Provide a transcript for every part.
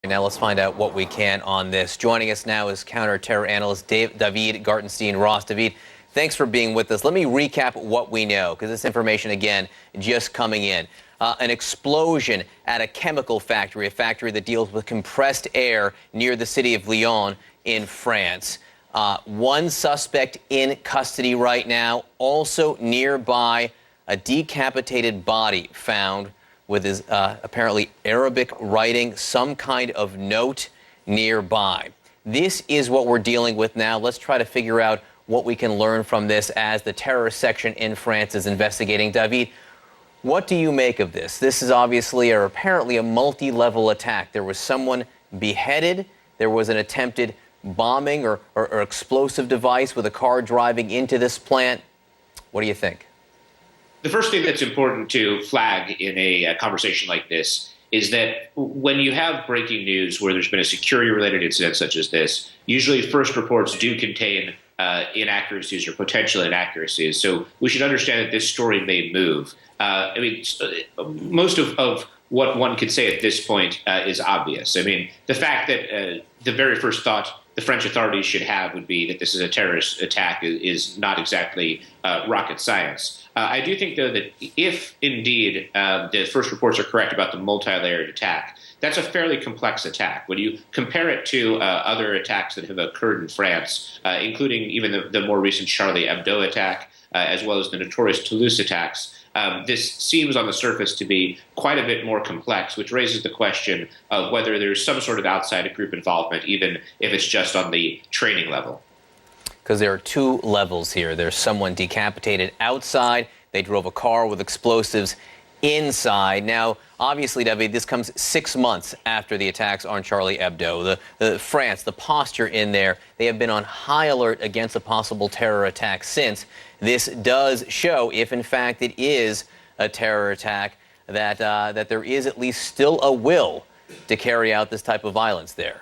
Now let's find out what we can on this. Joining us now is counter-terror analyst David Gartenstein-Ross. David, thanks for being with us. Let me recap what we know, because this information, again, just coming in. An explosion at a chemical factory, a factory that deals with compressed air near the city of Lyon in France. One suspect in custody right now. Also nearby, a decapitated body found with his apparently Arabic writing, some kind of note nearby. This is what we're dealing with now. Let's try to figure out what we can learn from this as the terror section in France is investigating. David, what do you make of this? This is obviously or apparently a multi-level attack. There was someone beheaded. There was an attempted bombing or explosive device with a car driving into this plant. What do you think? The first thing that's important to flag in a conversation like this is that when you have breaking news where there's been a security-related incident such as this, usually first reports do contain inaccuracies or potential inaccuracies. So we should understand that this story may move. Most of what one could say at this point is obvious. I mean, the fact that the very first thought the French authorities should have would be that this is a terrorist attack is not exactly rocket science. I do think, though, that if indeed the first reports are correct about the multi-layered attack, that's a fairly complex attack. When you compare it to other attacks that have occurred in France, including even the more recent Charlie Hebdo attack, as well as the notorious Toulouse attacks, this seems on the surface to be quite a bit more complex, which raises the question of whether there's some sort of outside group involvement, even if it's just on the training level. Because there are two levels here. There's someone decapitated outside. They drove a car with explosives inside. Now, obviously, David, this comes 6 months after the attacks on Charlie Hebdo. France, the posture in there, they have been on high alert against a possible terror attack since. This does show, if in fact it is a terror attack, that there is at least still a will to carry out this type of violence there.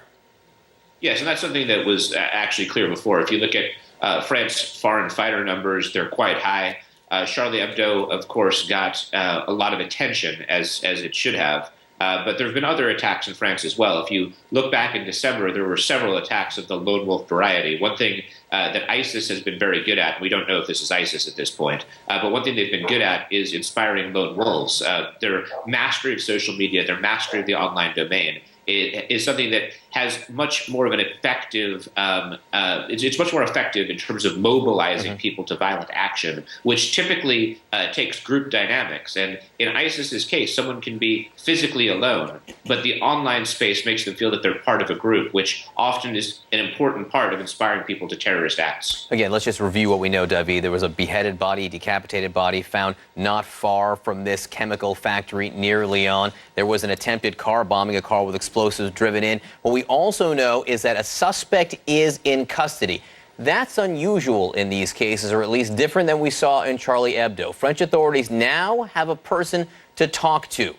Yes, and that's something that was actually clear before. If you look at France foreign fighter numbers, they're quite high. Charlie Hebdo, of course, got a lot of attention, as it should have. But there have been other attacks in France as well. If you look back in December, there were several attacks of the lone wolf variety. One thing that ISIS has been very good at, and we don't know if this is ISIS at this point, but one thing they've been good at is inspiring lone wolves. Their mastery of social media, their mastery of the online domain, it is something that has much more of an effective, it's much more effective in terms of mobilizing people to violent action, which typically takes group dynamics. And in ISIS's case, someone can be physically alone, but the online space makes them feel that they're part of a group, which often is an important part of inspiring people to terrorist acts. Again, let's just review what we know, David. There was a beheaded body, decapitated body found not far from this chemical factory near Lyon. There was an attempted car bombing, a car with explosives driven in. What we also know is that a suspect is in custody. That's unusual in these cases, or at least different than we saw in Charlie Hebdo. French authorities now have a person to talk to.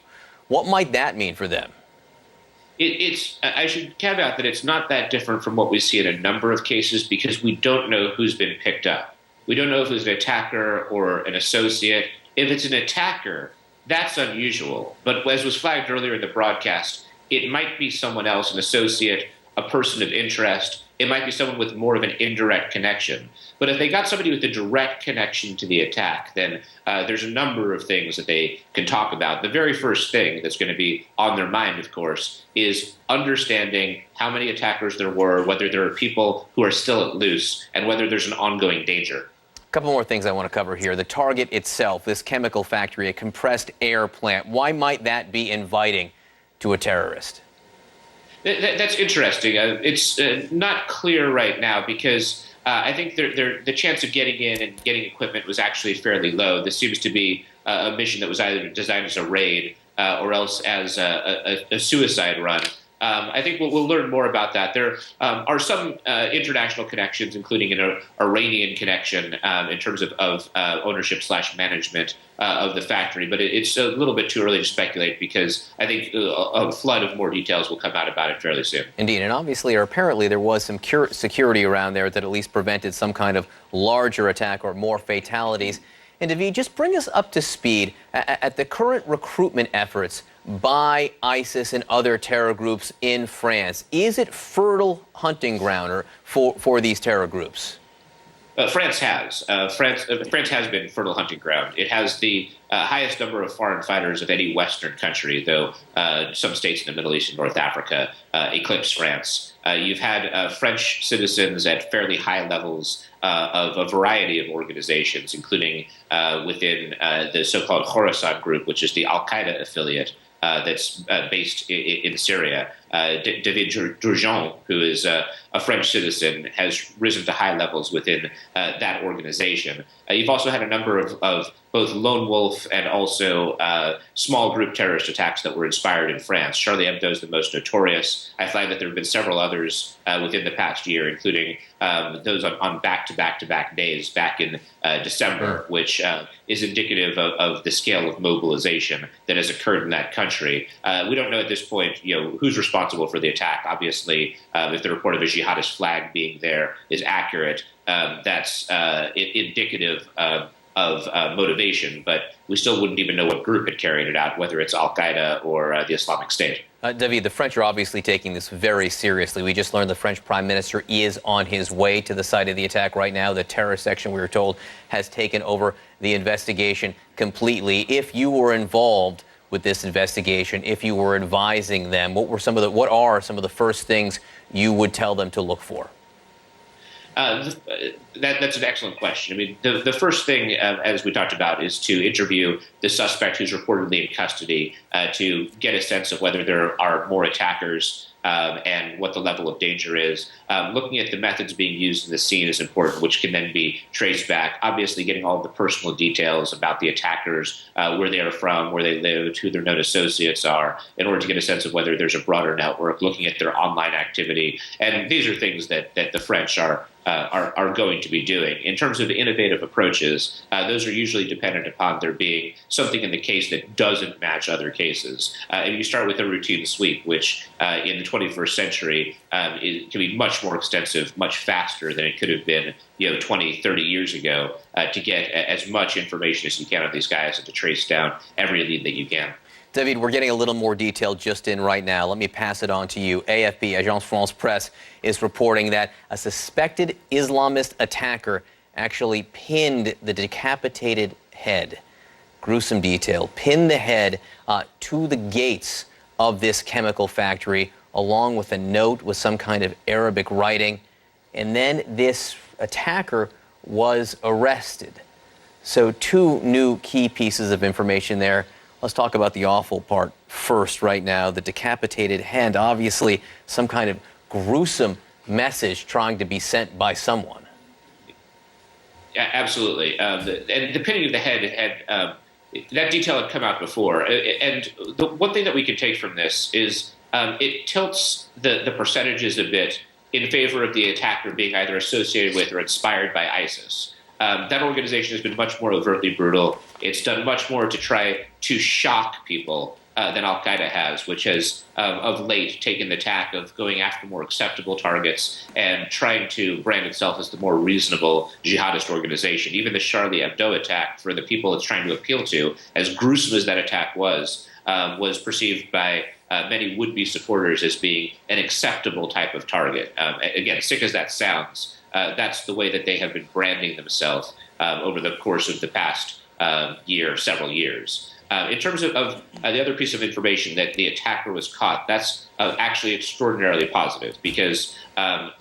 What might that mean for them? I should caveat that it's not that different from what we see in a number of cases because we don't know who's been picked up. We don't know if it's an attacker or an associate. If it's an attacker, that's unusual. But as was flagged earlier in the broadcast, it might be someone else, an associate, a person of interest. It might be someone with more of an indirect connection. But if they got somebody with a direct connection to the attack, then there's a number of things that they can talk about. The very first thing that's going to be on their mind, of course, is understanding how many attackers there were, whether there are people who are still at loose, and whether there's an ongoing danger. A couple more things I want to cover here. The target itself, this chemical factory, a compressed air plant, why might that be inviting to a terrorist? That's interesting. It's not clear right now because I think the chance of getting in and getting equipment was actually fairly low. This seems to be a mission that was either designed as a raid or else as a suicide run. I think we'll learn more about that. There are some international connections, including an Iranian connection in terms of ownership/management of the factory. But it's a little bit too early to speculate because I think a flood of more details will come out about it fairly soon. Indeed, and obviously or apparently there was some security around there that at least prevented some kind of larger attack or more fatalities. And David, just bring us up to speed at the current recruitment efforts by ISIS and other terror groups in France. Is it fertile hunting ground for these terror groups? France has. France has been fertile hunting ground. It has the highest number of foreign fighters of any Western country, though some states in the Middle East and North Africa eclipse France. You've had French citizens at fairly high levels of a variety of organizations, including within the so-called Khorasan group, which is the Al-Qaeda affiliate that's based in Syria. David Durjean, who is a French citizen, has risen to high levels within that organization. You've also had a number of both lone wolf and also small group terrorist attacks that were inspired in France. Charlie Hebdo is the most notorious. I find that there have been several others within the past year, including those on back-to-back days back in December, which is indicative of the scale of mobilization that has occurred in that country. We don't know at this point, who's responsible for the attack. Obviously, if the report of a jihadist flag being there is accurate, that's indicative of motivation, but we still wouldn't even know what group had carried it out, whether it's Al-Qaeda or the Islamic State. David, the French are obviously taking this very seriously. We just learned the French Prime Minister is on his way to the site of the attack right now. The terror section, we were told, has taken over the investigation completely. If you were involved with this investigation, if you were advising them, what are some of the first things you would tell them to look for? That's an excellent question. I mean, the first thing, as we talked about, is to interview the suspect who's reportedly in custody to get a sense of whether there are more attackers and what the level of danger is. Looking at the methods being used in the scene is important, which can then be traced back. Obviously, getting all of the personal details about the attackers, where they are from, where they lived, who their known associates are, in order to get a sense of whether there's a broader network, looking at their online activity. And these are things that the French are going to be doing. In terms of innovative approaches, those are usually dependent upon there being something in the case that doesn't match other cases. And you start with a routine sweep, which in the 21st century can be much more extensive, much faster than it could have been 20, 30 years ago to get as much information as you can on these guys and to trace down every lead that you can. David, we're getting a little more detail just in right now. Let me pass it on to you. AFP, Agence France Presse, is reporting that a suspected Islamist attacker actually pinned the decapitated head. Gruesome detail. Pinned the head to the gates of this chemical factory, along with a note with some kind of Arabic writing. And then this attacker was arrested. So two new key pieces of information there. Let's talk about the awful part first right now. The decapitated head, obviously some kind of gruesome message trying to be sent by someone. Yeah, absolutely. And the pinning of the head had that detail had come out before. And the one thing that we can take from this is it tilts the percentages a bit in favor of the attacker being either associated with or inspired by ISIS. That organization has been much more overtly brutal. It's done much more to try to shock people than Al-Qaeda has, which has of late taken the tack of going after more acceptable targets and trying to brand itself as the more reasonable jihadist organization. Even the Charlie Hebdo attack, for the people it's trying to appeal to, as gruesome as that attack was perceived by many would-be supporters as being an acceptable type of target. Again, sick as that sounds, that's the way that they have been branding themselves over the course of the past several years. In terms of the other piece of information that the attacker was caught, that's actually extraordinarily positive because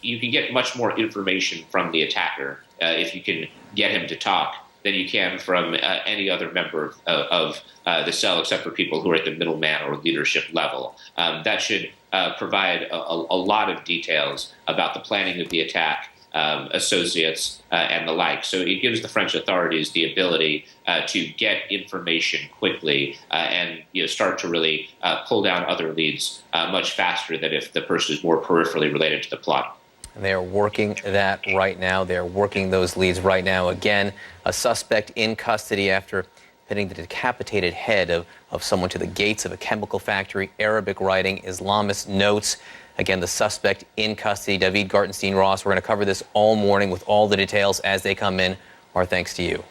you can get much more information from the attacker if you can get him to talk than you can from any other member of the cell except for people who are at the middleman or leadership level. That should provide a lot of details about the planning of the attack, associates, and the like. So it gives the French authorities the ability to get information quickly and start to really pull down other leads much faster than if the person is more peripherally related to the plot. They are working that right now. They're working those leads right now. Again, a suspect in custody after pinning the decapitated head of someone to the gates of a chemical factory, Arabic writing, Islamist notes. Again, the suspect in custody, David Gartenstein-Ross. We're going to cover this all morning with all the details as they come in. Our thanks to you.